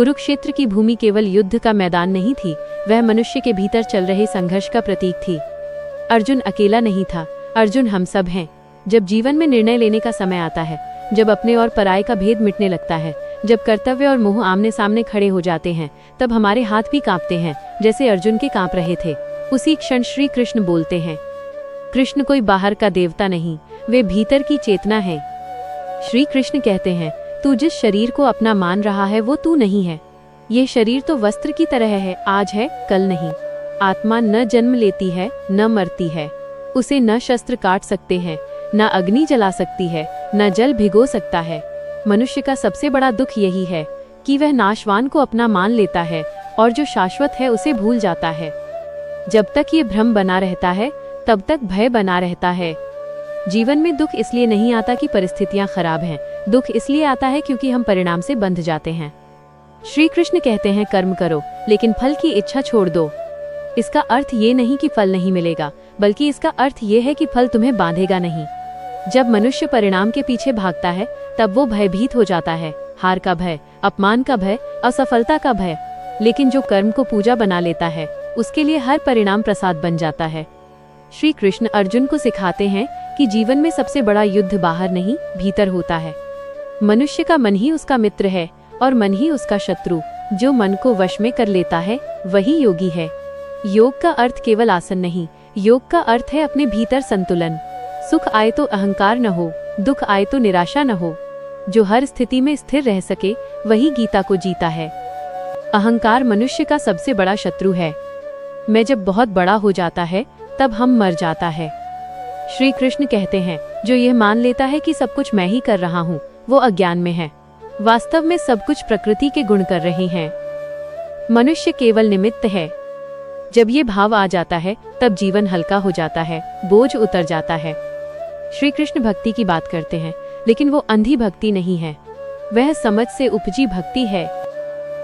कुरुक्षेत्र की भूमि केवल युद्ध का मैदान नहीं थी, वह मनुष्य के भीतर चल रहे संघर्ष का प्रतीक थी। अर्जुन अकेला नहीं था, अर्जुन हम सब हैं। जब जीवन में निर्णय लेने का समय आता है, जब अपने और पराये का भेद मिटने लगता है, जब कर्तव्य और मोह आमने सामने खड़े हो जाते हैं, तब हमारे हाथ भी कांपते हैं, जैसे अर्जुन के कांप रहे थे। उसी क्षण श्री कृष्ण बोलते हैं। कृष्ण कोई बाहर का देवता नहीं, वे भीतर की चेतना है। श्री कृष्ण कहते हैं, तू जिस शरीर को अपना मान रहा है वो तू नहीं है। यह शरीर तो वस्त्र की तरह है, आज है कल नहीं। आत्मा न जन्म लेती है न मरती है, उसे न शस्त्र काट सकते हैं, न अग्नि जला सकती है, न जल भिगो सकता है। मनुष्य का सबसे बड़ा दुख यही है कि वह नाशवान को अपना मान लेता है और जो शाश्वत है उसे भूल जाता है। जब तक ये भ्रम बना रहता है तब तक भय बना रहता है। जीवन में दुख इसलिए नहीं आता कि परिस्थितियां खराब हैं, दुख इसलिए आता है क्योंकि हम परिणाम से बंध जाते हैं। श्री कृष्ण कहते हैं, कर्म करो लेकिन फल की इच्छा छोड़ दो। इसका अर्थ ये नहीं कि फल नहीं मिलेगा, बल्कि इसका अर्थ ये है कि फल तुम्हें बांधेगा नहीं। जब मनुष्य परिणाम के पीछे भागता है तब वो भयभीत हो जाता है, हार का भय, अपमान का भय, असफलता का भय। लेकिन जो कर्म को पूजा बना लेता है उसके लिए हर परिणाम प्रसाद बन जाता है। श्री कृष्ण अर्जुन को सिखाते हैं कि जीवन में सबसे बड़ा युद्ध बाहर नहीं, भीतर होता है। मनुष्य का मन ही उसका मित्र है और मन ही उसका शत्रु। जो मन को वश में कर लेता है वही योगी है। योग का अर्थ केवल आसन नहीं, योग का अर्थ है अपने भीतर संतुलन। सुख आए तो अहंकार न हो, दुख आए तो निराशा न हो। जो हर स्थिति में स्थिर रह सके वही गीता को जीता है। अहंकार मनुष्य का सबसे बड़ा शत्रु है। मैं जब बहुत बड़ा हो जाता है तब हम मर जाता है। श्री कृष्ण कहते हैं, जो यह मान लेता है कि सब कुछ मैं ही कर रहा हूँ वो अज्ञान में है। वास्तव में सब कुछ प्रकृति के गुण कर रहे हैं, मनुष्य केवल निमित्त है। जब ये भाव आ जाता है तब जीवन हल्का हो जाता है, बोझ उतर जाता है। श्री कृष्ण भक्ति की बात करते हैं, लेकिन वो अंधी भक्ति नहीं है, वह समझ से उपजी भक्ति है।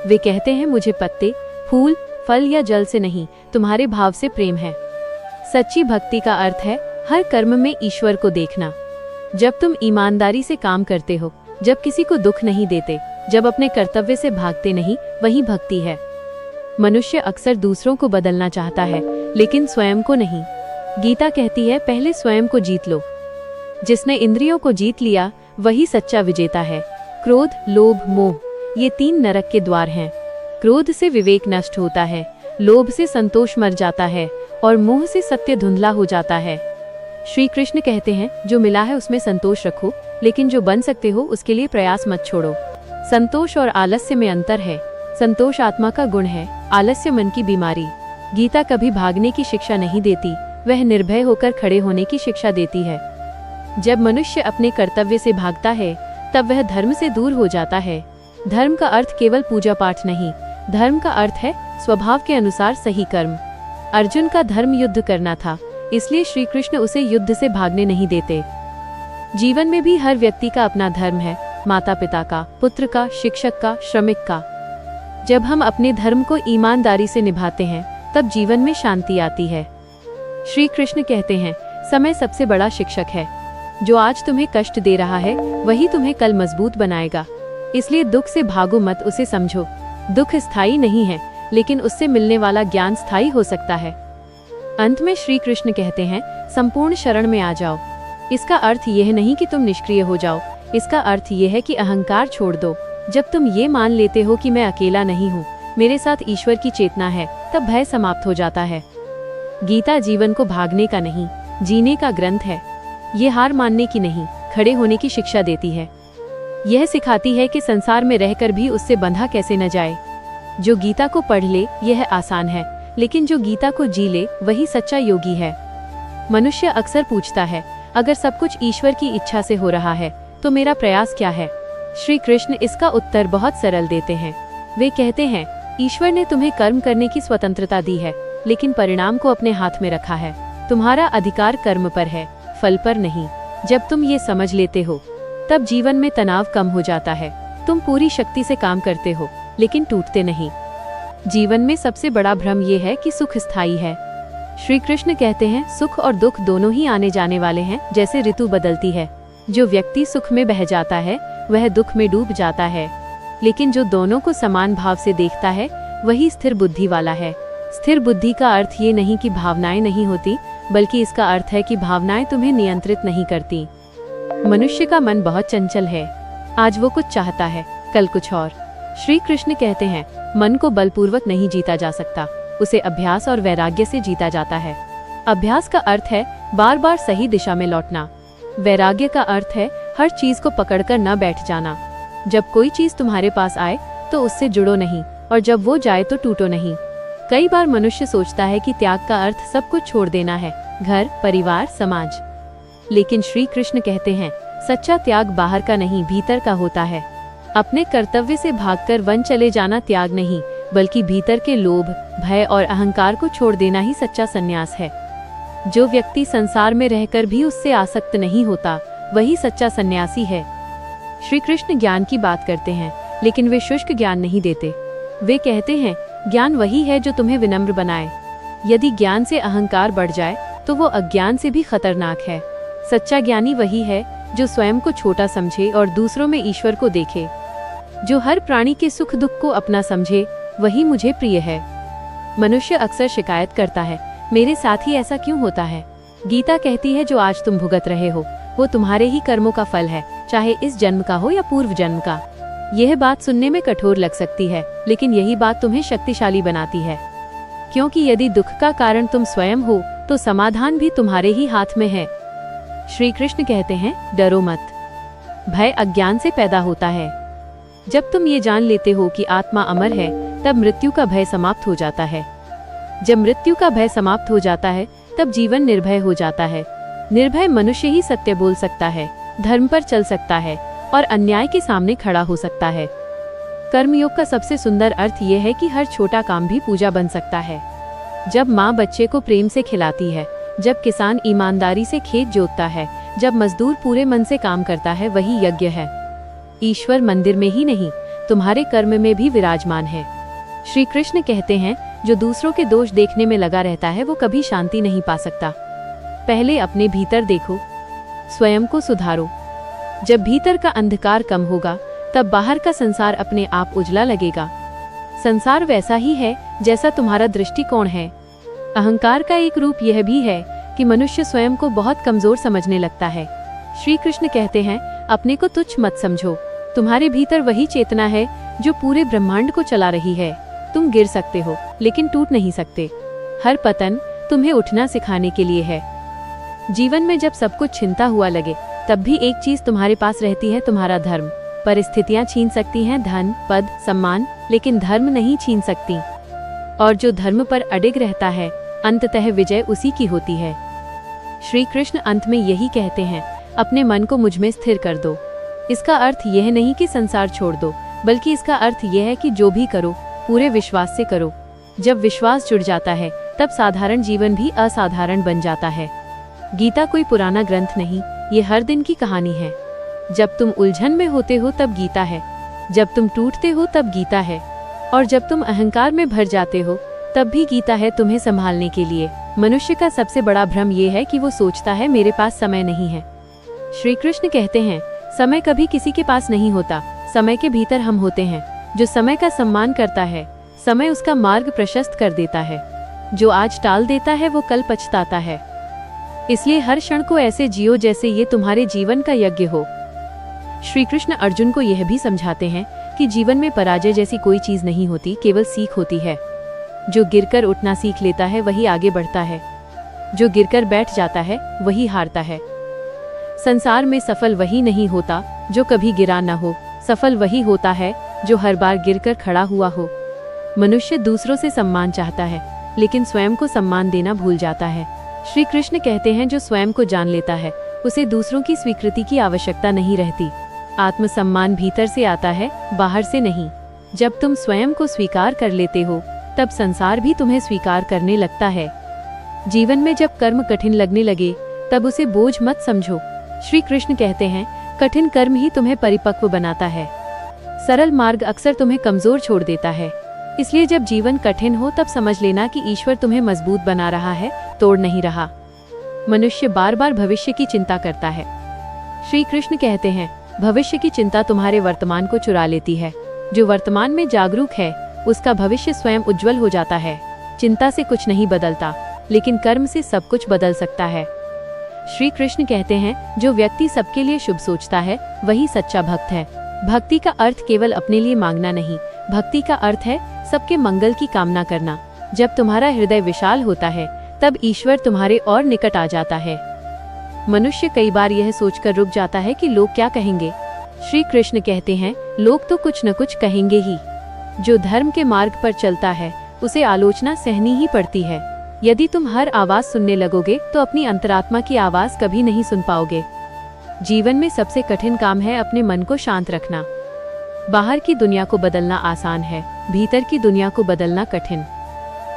वे कहते हैं, मुझे पत्ते, फूल, फल या जल से नहीं, तुम्हारे भाव से प्रेम है। सच्ची भक्ति का अर्थ है हर कर्म में ईश्वर को देखना। जब तुम ईमानदारी से काम करते हो, जब किसी को दुख नहीं देते, जब अपने कर्तव्य से भागते नहीं, वही भक्ति है। मनुष्य अक्सर दूसरों को बदलना चाहता है लेकिन स्वयं को नहीं। गीता कहती है, पहले स्वयं को जीत लो। जिसने इंद्रियों को जीत लिया वही सच्चा विजेता है। क्रोध, लोभ, मोह, ये 3 नरक के द्वार हैं। क्रोध से विवेक नष्ट होता है, लोभ से संतोष मर जाता है और मोह से सत्य धुंधला हो जाता है। श्री कृष्ण कहते हैं, जो मिला है उसमें संतोष रखो, लेकिन जो बन सकते हो उसके लिए प्रयास मत छोड़ो। संतोष और आलस्य में अंतर है। संतोष आत्मा का गुण है, आलस्य मन की बीमारी। गीता कभी भागने की शिक्षा नहीं देती, वह निर्भय होकर खड़े होने की शिक्षा देती है। जब मनुष्य अपने कर्तव्य से भागता है तब वह धर्म से दूर हो जाता है। धर्म का अर्थ केवल पूजा पाठ नहीं, धर्म का अर्थ है स्वभाव के अनुसार सही कर्म। अर्जुन का धर्म युद्ध करना था, इसलिए श्री कृष्ण उसे युद्ध से भागने नहीं देते। जीवन में भी हर व्यक्ति का अपना धर्म है, माता पिता का, पुत्र का, शिक्षक का, श्रमिक का। जब हम अपने धर्म को ईमानदारी से निभाते हैं तब जीवन में शांति आती है। श्री कृष्ण कहते हैं, समय सबसे बड़ा शिक्षक है। जो आज तुम्हें कष्ट दे रहा है वही तुम्हें कल मजबूत बनाएगा। इसलिए दुख से भागो मत, उसे समझो। दुख स्थायी नहीं है, लेकिन उससे मिलने वाला ज्ञान स्थायी हो सकता है। अंत में श्री कृष्ण कहते हैं, संपूर्ण शरण में आ जाओ। इसका अर्थ यह नहीं कि तुम निष्क्रिय हो जाओ, इसका अर्थ यह है कि अहंकार छोड़ दो। जब तुम ये मान लेते हो कि मैं अकेला नहीं हूँ, मेरे साथ ईश्वर की चेतना है, तब भय समाप्त हो जाता है। गीता जीवन को भागने का नहीं, जीने का ग्रंथ है। ये हार मानने की नहीं, खड़े होने की शिक्षा देती है। यह सिखाती है कि संसार में रहकर भी उससे बंधा कैसे न जाए। जो गीता को पढ़ ले यह आसान है, लेकिन जो गीता को जी ले वही सच्चा योगी है। मनुष्य अक्सर पूछता है, अगर सब कुछ ईश्वर की इच्छा से हो रहा है तो मेरा प्रयास क्या है? श्री कृष्ण इसका उत्तर बहुत सरल देते हैं। वे कहते हैं, ईश्वर ने तुम्हें कर्म करने की स्वतंत्रता दी है, लेकिन परिणाम को अपने हाथ में रखा है। तुम्हारा अधिकार कर्म पर है, फल पर नहीं। जब तुम ये समझ लेते हो तब जीवन में तनाव कम हो जाता है। तुम पूरी शक्ति से काम करते हो लेकिन टूटते नहीं। जीवन में सबसे बड़ा भ्रम ये है कि सुख स्थायी है। श्री कृष्ण कहते हैं, सुख और दुख दोनों ही आने जाने वाले हैं, जैसे ऋतु बदलती है। जो व्यक्ति सुख में बह जाता है वह दुख में डूब जाता है। लेकिन जो दोनों को समान भाव से देखता है वही स्थिर बुद्धि वाला है। स्थिर बुद्धि का अर्थ ये नहीं कि भावनाएं नहीं होती, बल्कि इसका अर्थ है कि भावनाएं तुम्हें नियंत्रित नहीं करती। मनुष्य का मन बहुत चंचल है, आज वो कुछ चाहता है, कल कुछ और। श्री कृष्ण कहते हैं, मन को बलपूर्वक नहीं जीता जा सकता, उसे अभ्यास और वैराग्य से जीता जाता है। अभ्यास का अर्थ है बार बार सही दिशा में लौटना। वैराग्य का अर्थ है हर चीज को पकड़कर न बैठ जाना। जब कोई चीज तुम्हारे पास आए तो उससे जुड़ो नहीं, और जब वो जाए तो टूटो नहीं। कई बार मनुष्य सोचता है कि त्याग का अर्थ सब कुछ छोड़ देना है, घर, परिवार, समाज। लेकिन श्री कृष्ण कहते हैं, सच्चा त्याग बाहर का नहीं, भीतर का होता है। अपने कर्तव्य से भागकर वन चले जाना त्याग नहीं, बल्कि भीतर के लोभ, भय और अहंकार को छोड़ देना ही सच्चा संन्यास है। जो व्यक्ति संसार में रहकर भी उससे आसक्त नहीं होता, वही सच्चा सन्यासी है। श्री कृष्ण ज्ञान की बात करते हैं, लेकिन वे शुष्क ज्ञान नहीं देते। वे कहते हैं, ज्ञान वही है जो तुम्हें विनम्र बनाए। यदि ज्ञान से अहंकार बढ़ जाए तो वो अज्ञान से भी खतरनाक है। सच्चा ज्ञानी वही है जो स्वयं को छोटा समझे और दूसरों में ईश्वर को देखे। जो हर प्राणी के सुख दुख को अपना समझे, वही मुझे प्रिय है। मनुष्य अक्सर शिकायत करता है, मेरे साथ ही ऐसा क्यों होता है। गीता कहती है, जो आज तुम भुगत रहे हो वो तुम्हारे ही कर्मों का फल है, चाहे इस जन्म का हो या पूर्व जन्म का। यह बात सुनने में कठोर लग सकती है, लेकिन यही बात तुम्हें शक्तिशाली बनाती है। क्योंकि यदि दुख का कारण तुम स्वयं हो तो समाधान भी तुम्हारे ही हाथ में है। श्री कृष्ण कहते हैं, डरो मत। भय अज्ञान से पैदा होता है। जब तुम ये जान लेते हो कि आत्मा अमर है, तब मृत्यु का भय समाप्त हो जाता है। जब मृत्यु का भय समाप्त हो जाता है, तब जीवन निर्भय हो जाता है। निर्भय मनुष्य ही सत्य बोल सकता है, धर्म पर चल सकता है और अन्याय के सामने खड़ा हो सकता है। कर्मयोग का सबसे सुंदर अर्थ यह है कि हर छोटा काम भी पूजा बन सकता है। जब माँ बच्चे को प्रेम से खिलाती है, जब किसान ईमानदारी से खेत जोतता है, जब मजदूर पूरे मन से काम करता है, वही यज्ञ है। ईश्वर मंदिर में ही नहीं, तुम्हारे कर्म में भी विराजमान है। श्री कृष्ण कहते हैं, जो दूसरों के दोष देखने में लगा रहता है वो कभी शांति नहीं पा सकता। पहले अपने भीतर देखो, स्वयं को सुधारो। जब भीतर का अंधकार कम होगा, तब बाहर का संसार अपने आप उजला लगेगा। संसार वैसा ही है जैसा तुम्हारा दृष्टिकोण है। अहंकार का एक रूप यह भी है कि मनुष्य स्वयं को बहुत कमजोर समझने लगता है। श्री कृष्ण कहते हैं, अपने को तुच्छ मत समझो। तुम्हारे भीतर वही चेतना है जो पूरे ब्रह्मांड को चला रही है। तुम गिर सकते हो, लेकिन टूट नहीं सकते। हर पतन तुम्हें उठना सिखाने के लिए है। जीवन में जब सब कुछ छिनता हुआ लगे, तब भी एक चीज तुम्हारे पास रहती है, तुम्हारा धर्म। परिस्थितियां छीन सकती हैं धन, पद, सम्मान, लेकिन धर्म नहीं छीन सकती। और जो धर्म पर अडिग रहता है, अंततः विजय उसी की होती है। श्री कृष्ण अंत में यही कहते हैं, अपने मन को मुझ में स्थिर कर दो। इसका अर्थ यह नहीं कि संसार छोड़ दो, बल्कि इसका अर्थ यह है कि जो भी करो पूरे विश्वास से करो। जब विश्वास जुड़ जाता है, तब साधारण जीवन भी असाधारण बन जाता है। गीता कोई पुराना ग्रंथ नहीं, ये हर दिन की कहानी है। जब तुम उलझन में होते हो तब गीता है, जब तुम टूटते हो तब गीता है, और जब तुम अहंकार में भर जाते हो तब भी गीता है तुम्हें संभालने के लिए। मनुष्य का सबसे बड़ा भ्रम ये है कि वो सोचता है मेरे पास समय नहीं है। श्री कृष्ण कहते हैं, समय कभी किसी के पास नहीं होता, समय के भीतर हम होते हैं। जो समय का सम्मान करता है, समय उसका मार्ग प्रशस्त कर देता है। जो आज टाल देता है वो कल पछताता है। इसलिए हर क्षण को ऐसे जियो जैसे ये तुम्हारे जीवन का यज्ञ हो। श्री कृष्ण अर्जुन को यह भी समझाते हैं कि जीवन में पराजय जैसी कोई चीज नहीं होती, केवल सीख होती है। जो गिरकर उठना सीख लेता है वही आगे बढ़ता है, जो गिरकर बैठ जाता है वही हारता है। संसार में सफल वही नहीं होता जो कभी गिरा न हो, सफल वही होता है जो हर बार गिरकर खड़ा हुआ हो। मनुष्य दूसरों से सम्मान चाहता है, लेकिन स्वयं को सम्मान देना भूल जाता है। श्री कृष्ण कहते हैं, जो स्वयं को जान लेता है उसे दूसरों की स्वीकृति की आवश्यकता नहीं रहती। आत्मसम्मान भीतर से आता है, बाहर से नहीं। जब तुम स्वयं को स्वीकार कर लेते हो, तब संसार भी तुम्हें स्वीकार करने लगता है। जीवन में जब कर्म कठिन लगने लगे, तब उसे बोझ मत समझो। श्री कृष्ण कहते हैं, कठिन कर्म ही तुम्हें परिपक्व बनाता है। सरल मार्ग अक्सर तुम्हें कमजोर छोड़ देता है। इसलिए जब जीवन कठिन हो, तब समझ लेना कि ईश्वर तुम्हें मजबूत बना रहा है, तोड़ नहीं रहा। मनुष्य बार बार भविष्य की चिंता करता है। श्री कृष्ण कहते हैं, भविष्य की चिंता तुम्हारे वर्तमान को चुरा लेती है। जो वर्तमान में जागरूक है उसका भविष्य स्वयं उज्जवल हो जाता है। चिंता से कुछ नहीं बदलता, लेकिन कर्म से सब कुछ बदल सकता है। श्री कृष्ण कहते हैं, जो व्यक्ति सबके लिए शुभ सोचता है वही सच्चा भक्त है। भक्ति का अर्थ केवल अपने लिए मांगना नहीं, भक्ति का अर्थ है सबके मंगल की कामना करना। जब तुम्हारा हृदय विशाल होता है तब ईश्वर तुम्हारे और निकट आ जाता है। मनुष्य कई बार यह सोचकर रुक जाता है कि लोग क्या कहेंगे। श्री कृष्ण कहते हैं, लोग तो कुछ न कुछ कहेंगे ही। जो धर्म के मार्ग पर चलता है उसे आलोचना सहनी ही पड़ती है। यदि तुम हर आवाज सुनने लगोगे तो अपनी अंतरात्मा की आवाज कभी नहीं सुन पाओगे। जीवन में सबसे कठिन काम है अपने मन को शांत रखना। बाहर की दुनिया को बदलना आसान है, भीतर की दुनिया को बदलना कठिन।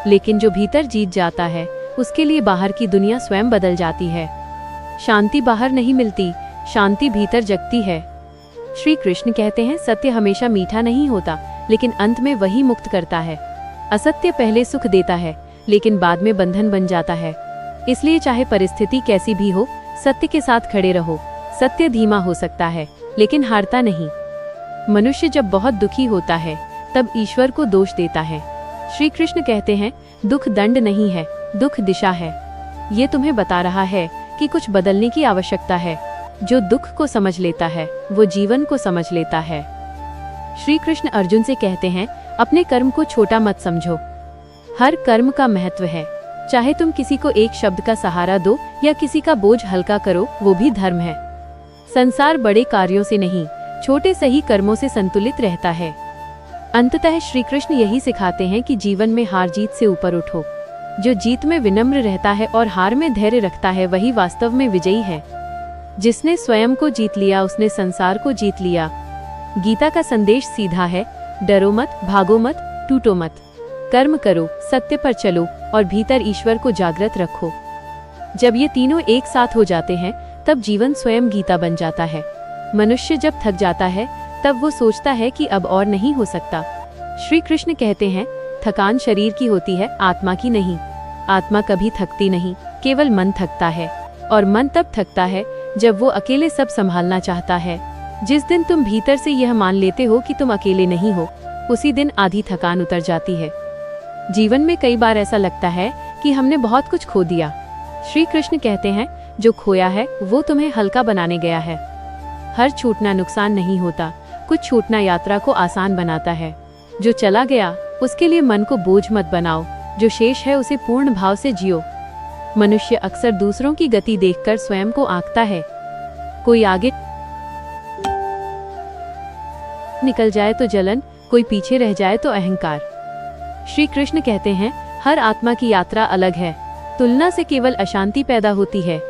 लेकिन जो भीतर जीत जाता है उसके लिए बाहर की दुनिया स्वयं बदल जाती है। शांति बाहर नहीं मिलती, शांति भीतर जगती है। श्री कृष्ण कहते हैं, सत्य हमेशा मीठा नहीं होता, लेकिन अंत में वही मुक्त करता है। असत्य पहले सुख देता है, लेकिन बाद में बंधन बन जाता है। इसलिए चाहे परिस्थिति कैसी भी हो, सत्य के साथ खड़े रहो। सत्य धीमा हो सकता है, लेकिन हारता नहीं। मनुष्य जब बहुत दुखी होता है तब ईश्वर को दोष देता है। श्री कृष्ण कहते हैं, दुख दंड नहीं है, दुख दिशा है। ये तुम्हें बता रहा है कि कुछ बदलने की आवश्यकता है। जो दुख को समझ लेता है वो जीवन को समझ लेता है। श्री कृष्ण अर्जुन से कहते हैं, अपने कर्म को छोटा मत समझो। हर कर्म का महत्व है। चाहे तुम किसी को एक शब्द का सहारा दो या किसी का बोझ हल्का करो, वो भी धर्म है। संसार बड़े कार्यों से नहीं, छोटे सही कर्मों से संतुलित रहता है। अंततः श्री कृष्ण यही सिखाते हैं कि जीवन में हार जीत से ऊपर उठो। जो जीत में विनम्र रहता है और हार में धैर्य रखता है वही वास्तव में विजयी है। जिसने स्वयं को जीत लिया उसने संसार को जीत लिया। गीता का संदेश सीधा है, डरो मत, भागो मत, टूटो मत। कर्म करो, सत्य पर चलो और भीतर ईश्वर को जागृत रखो। जब ये तीनों एक साथ हो जाते हैं तब जीवन स्वयं गीता बन जाता है। मनुष्य जब थक जाता है तब वो सोचता है कि अब और नहीं हो सकता। श्री कृष्ण कहते हैं, थकान शरीर की होती है, आत्मा की नहीं। आत्मा कभी थकती नहीं, केवल मन थकता है। और मन तब थकता है जब वो अकेले सब संभालना चाहता है। जिस दिन तुम भीतर से यह मान लेते हो कि तुम अकेले नहीं हो, उसी दिन आधी थकान उतर जाती है। जीवन में कई बार ऐसा लगता है कि हमने बहुत कुछ खो दिया। श्री कृष्ण कहते हैं, जो खोया है वो तुम्हें हल्का बनाने गया है। हर छूटना नुकसान नहीं होता, कुछ छूटना यात्रा को आसान बनाता है। जो चला गया उसके लिए मन को बोझ मत बनाओ, जो शेष है उसे पूर्ण भाव से जियो। मनुष्य अक्सर दूसरों की गति देखकर स्वयं को आंकता है। कोई आगे निकल जाए तो जलन, कोई पीछे रह जाए तो अहंकार। श्री कृष्ण कहते हैं, हर आत्मा की यात्रा अलग है। तुलना से केवल अशांति पैदा होती है।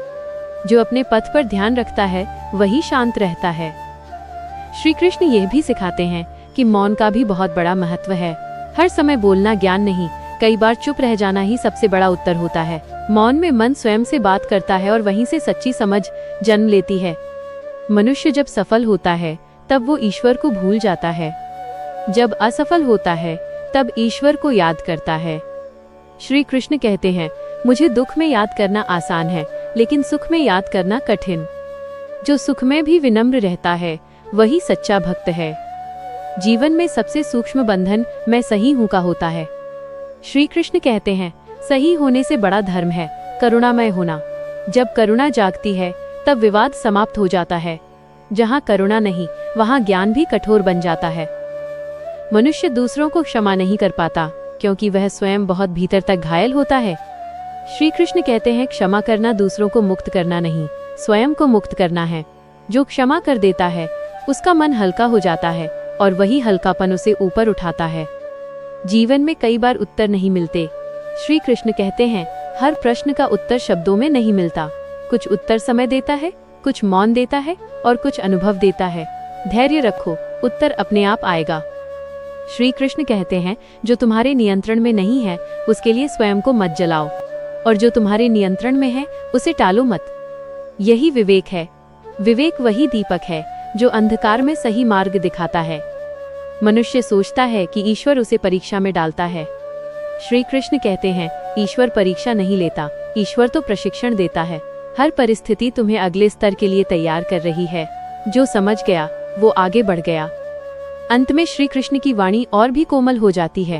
जो अपने पथ पर ध्यान रखता है वही शांत रहता है। श्री कृष्ण यह भी सिखाते हैं कि मौन का भी बहुत बड़ा महत्व है। हर समय बोलना ज्ञान नहीं, कई बार चुप रह जाना ही सबसे बड़ा उत्तर होता है। मौन में मन स्वयं से बात करता है और वहीं से सच्ची समझ जन्म लेती है। मनुष्य जब सफल होता है तब वो ईश्वर को भूल जाता है। जब असफल होता है तब ईश्वर को याद करता है। श्री कृष्ण कहते हैं, मुझे दुख में याद करना आसान है, लेकिन सुख में याद करना कठिन। जो सुख में भी विनम्र रहता है वही सच्चा भक्त है। जीवन में सबसे सूक्ष्म बंधन मैं सही हूं का होता है। श्री कृष्ण कहते हैं, सही होने से बड़ा धर्म है करुणामय होना। जब करुणा जागती है तब विवाद समाप्त हो जाता है। जहाँ करुणा नहीं वहाँ ज्ञान भी कठोर बन जाता है। मनुष्य दूसरों को क्षमा नहीं कर पाता क्योंकि वह स्वयं बहुत भीतर तक घायल होता है। श्री कृष्ण कहते हैं, क्षमा करना दूसरों को मुक्त करना नहीं, स्वयं को मुक्त करना है। जो क्षमा कर देता है उसका मन हल्का हो जाता है और वही हल्कापन उसे ऊपर उठाता है। जीवन में कई बार उत्तर नहीं मिलते। श्री कृष्ण कहते हैं, हर प्रश्न का उत्तर शब्दों में नहीं मिलता। कुछ उत्तर समय देता है, कुछ मौन देता है और कुछ अनुभव देता है। धैर्य रखो, उत्तर अपने आप आएगा। श्री कृष्ण कहते हैं, जो तुम्हारे नियंत्रण में नहीं है उसके लिए स्वयं को मत जलाओ, और जो तुम्हारे नियंत्रण में है उसे टालो मत। यही विवेक है। विवेक वही दीपक है जो अंधकार में सही मार्ग दिखाता है। मनुष्य सोचता है कि ईश्वर उसे परीक्षा में डालता है। श्री कृष्ण कहते हैं, ईश्वर परीक्षा नहीं लेता, ईश्वर तो प्रशिक्षण देता है। हर परिस्थिति तुम्हें अगले स्तर के लिए तैयार कर रही है। जो समझ गया वो आगे बढ़ गया। अंत में श्री कृष्ण की वाणी और भी कोमल हो जाती है।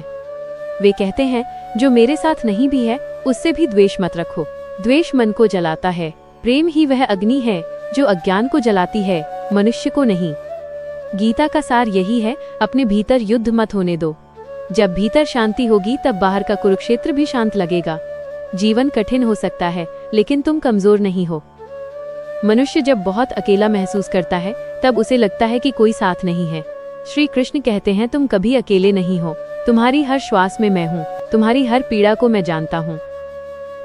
वे कहते हैं, जो मेरे साथ नहीं भी है उससे भी द्वेष मत रखो। द्वेष मन को जलाता है, प्रेम ही वह अग्नि है जो अज्ञान को जलाती है, मनुष्य को नहीं। गीता का सार यही है, अपने भीतर युद्ध मत होने दो। जब भीतर शांति होगी तब बाहर का कुरुक्षेत्र भी शांत लगेगा। जीवन कठिन हो सकता है लेकिन तुम कमजोर नहीं हो। मनुष्य जब बहुत अकेला महसूस करता है तब उसे लगता है कि कोई साथ नहीं है। श्री कृष्ण कहते हैं, तुम कभी अकेले नहीं हो। तुम्हारी हर श्वास में मैं हूँ, तुम्हारी हर पीड़ा को मैं जानता हूँ।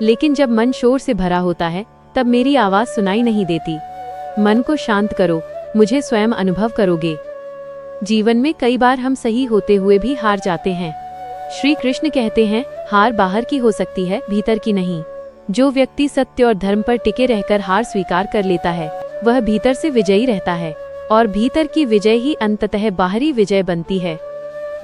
लेकिन जब मन शोर से भरा होता है तब मेरी आवाज सुनाई नहीं देती। मन को शांत करो, मुझे स्वयं अनुभव करोगे। जीवन में कई बार हम सही होते हुए भी हार जाते हैं। श्री कृष्ण कहते हैं, हार बाहर की हो सकती है, भीतर की नहीं। जो व्यक्ति सत्य और धर्म पर टिके रहकर हार स्वीकार कर लेता है वह भीतर से विजयी रहता है, और भीतर की विजय ही अंततः बाहरी विजय बनती है।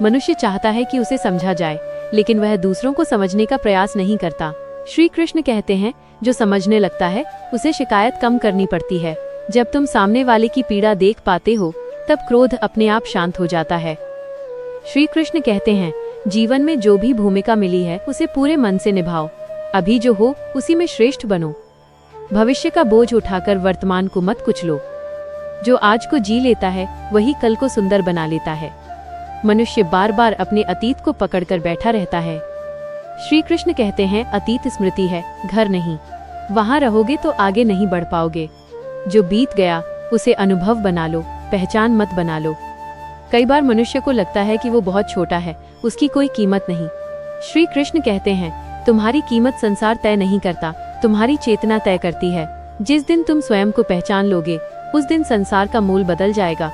मनुष्य चाहता है कि उसे समझा जाए, लेकिन वह दूसरों को समझने का प्रयास नहीं करता। श्री कृष्ण कहते हैं, जो समझने लगता है उसे शिकायत कम करनी पड़ती है। जब तुम सामने वाले की पीड़ा देख पाते हो तब क्रोध अपने आप शांत हो जाता है। श्री कृष्ण कहते हैं, जीवन में जो भी भूमिका मिली है उसे पूरे मन से निभाओ। अभी जो हो उसी में श्रेष्ठ बनो। भविष्य का बोझ उठाकर वर्तमान को मत कुचलो। जो आज को जी लेता है वही कल को सुंदर बना लेता है। मनुष्य बार बार अपने अतीत को पकड़कर बैठा रहता है। श्री कृष्ण कहते हैं, अतीत स्मृति है, घर नहीं। वहां रहोगे तो आगे नहीं बढ़ पाओगे। जो बीत गया उसे अनुभव बना लो, पहचान मत बना लो। कई बार मनुष्य को लगता है कि वो बहुत छोटा है, उसकी कोई कीमत नहीं। श्री कृष्ण कहते हैं, तुम्हारी कीमत संसार तय नहीं करता, तुम्हारी चेतना तय करती है। जिस दिन तुम स्वयं को पहचान लोगे उस दिन संसार का मूल बदल जाएगा।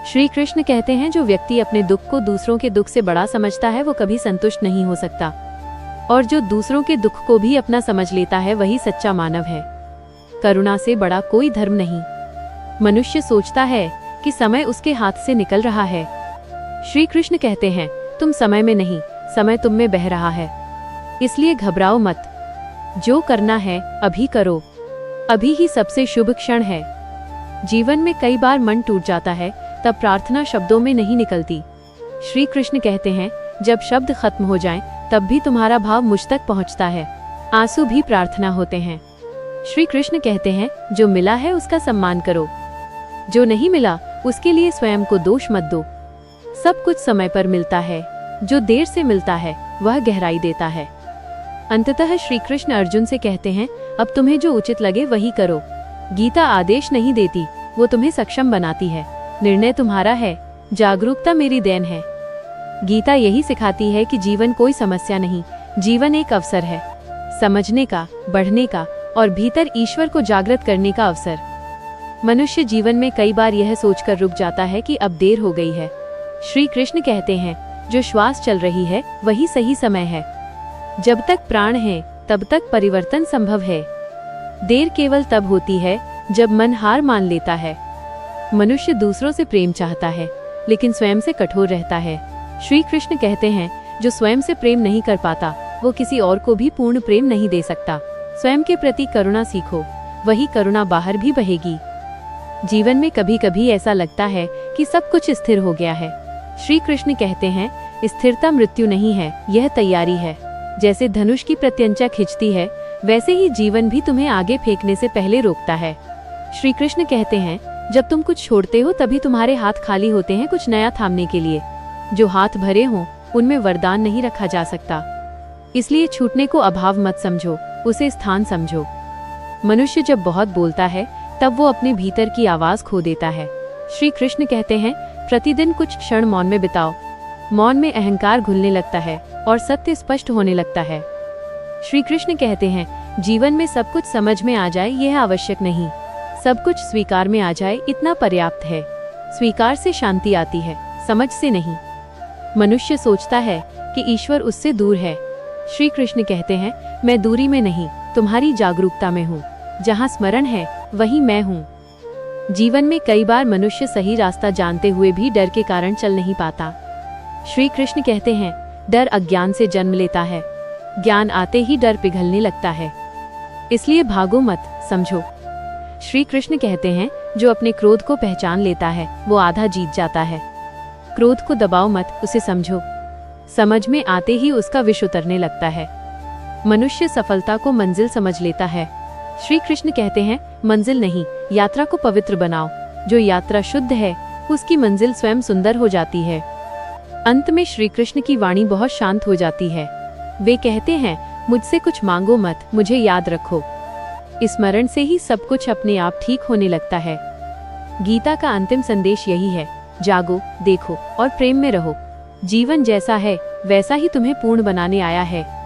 श्री कृष्ण कहते हैं, जो व्यक्ति अपने दुख को दूसरों के दुख से बड़ा समझता है वो कभी संतुष्ट नहीं हो सकता, और जो दूसरों के दुख को भी अपना समझ लेता है वही सच्चा मानव है। करुणा से बड़ा कोई धर्म नहीं। मनुष्य सोचता है कि समय उसके हाथ से निकल रहा है। श्री कृष्ण कहते हैं, तुम समय में नहीं, समय तुम में बह रहा है। इसलिए घबराओ मत। जो करना है अभी करो, अभी ही सबसे शुभ क्षण है। जीवन में कई बार मन टूट जाता है तब प्रार्थना शब्दों में नहीं निकलती। श्री कृष्ण कहते हैं, जब शब्द खत्म हो जाएं तब भी तुम्हारा भाव मुझ तक पहुंचता है। आंसू भी प्रार्थना होते हैं। श्री कृष्ण कहते हैं, जो मिला है उसका सम्मान करो, जो नहीं मिला उसके लिए स्वयं को दोष मत दो। सब कुछ समय पर मिलता है, जो देर से मिलता है वह गहराई देता है। अंततः श्री कृष्ण अर्जुन से कहते हैं, अब तुम्हें जो उचित लगे वही करो। गीता आदेश नहीं देती, वो तुम्हें सक्षम बनाती है। निर्णय तुम्हारा है, जागरूकता मेरी देन है। गीता यही सिखाती है कि जीवन कोई समस्या नहीं, जीवन एक अवसर है, समझने का, बढ़ने का और भीतर ईश्वर को जागृत करने का अवसर। मनुष्य जीवन में कई बार यह सोचकर रुक जाता है कि अब देर हो गई है। श्री कृष्ण कहते हैं, जो श्वास चल रही है वही सही समय है। जब तक प्राण है तब तक परिवर्तन संभव है। देर केवल तब होती है जब मन हार मान लेता है। मनुष्य दूसरों से प्रेम चाहता है लेकिन स्वयं से कठोर रहता है। श्री कृष्ण कहते हैं, जो स्वयं से प्रेम नहीं कर पाता वो किसी और को भी पूर्ण प्रेम नहीं दे सकता। स्वयं के प्रति करुणा सीखो, वही करुणा बाहर भी बहेगी। जीवन में कभी कभी ऐसा लगता है कि सब कुछ स्थिर हो गया है। श्री कृष्ण कहते हैं, स्थिरता मृत्यु नहीं है, यह तैयारी है। जैसे धनुष की प्रत्यंचा खिंचती है वैसे ही जीवन भी तुम्हें आगे फेंकने से पहले रोकता है। श्री कृष्ण कहते हैं, जब तुम कुछ छोड़ते हो तभी तुम्हारे हाथ खाली होते हैं कुछ नया थामने के लिए। जो हाथ भरे हों उनमें वरदान नहीं रखा जा सकता। इसलिए छूटने को अभाव मत समझो, उसे स्थान समझो। मनुष्य जब बहुत बोलता है तब वो अपने भीतर की आवाज खो देता है। श्री कृष्ण कहते हैं, प्रतिदिन कुछ क्षण मौन में बिताओ। मौन में अहंकार घुलने लगता है और सत्य स्पष्ट होने लगता है। श्री कृष्ण कहते हैं, जीवन में सब कुछ समझ में आ जाए यह आवश्यक नहीं, सब कुछ स्वीकार में आ जाए इतना पर्याप्त है। स्वीकार से शांति आती है, समझ से नहीं। मनुष्य सोचता है कि ईश्वर उससे दूर है। श्री कृष्ण कहते हैं, मैं दूरी में नहीं, तुम्हारी जागरूकता में हूँ। जहाँ स्मरण है वही मैं हूँ। जीवन में कई बार मनुष्य सही रास्ता जानते हुए भी डर के कारण चल नहीं पाता। श्री कृष्ण कहते हैं, डर अज्ञान से जन्म लेता है, ज्ञान आते ही डर पिघलने लगता है। इसलिए भागो मत, समझो। श्री कृष्ण कहते हैं, जो अपने क्रोध को पहचान लेता है वो आधा जीत जाता है। क्रोध को दबाओ मत, उसे समझो। समझ में आते ही उसका विष उतरने लगता है। मनुष्य सफलता को मंजिल समझ लेता है। श्री कृष्ण कहते हैं, मंजिल नहीं, यात्रा को पवित्र बनाओ। जो यात्रा शुद्ध है, उसकी मंजिल स्वयं सुंदर हो जाती है। अंत में श्री कृष्ण की वाणी बहुत शांत हो जाती है। वे कहते हैं, मुझसे कुछ मांगो मत, मुझे याद रखो। स्मरण से ही सब कुछ अपने आप ठीक होने लगता है। गीता का अंतिम संदेश यही है, जागो, देखो और प्रेम में रहो। जीवन जैसा है वैसा ही तुम्हें पूर्ण बनाने आया है।